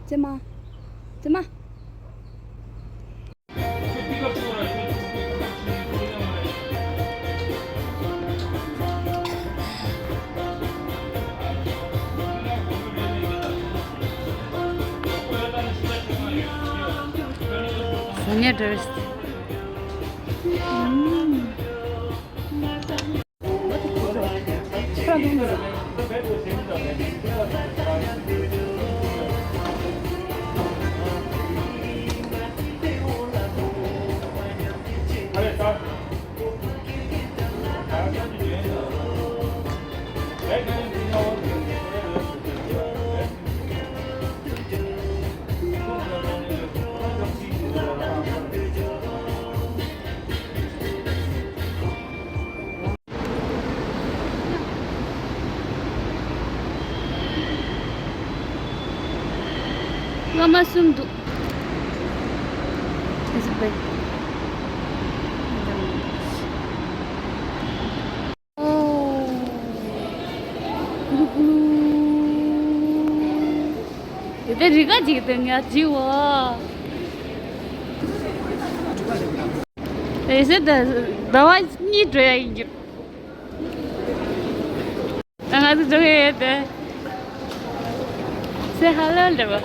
怎么？怎么？Соня дрожит. Продумано. Mama sundu. Isbay. Oh. Gulu. Itu juga jitengnya jiwa. Itu dah bawa ni drag. Tengah tu drag itu. Say hello, dah.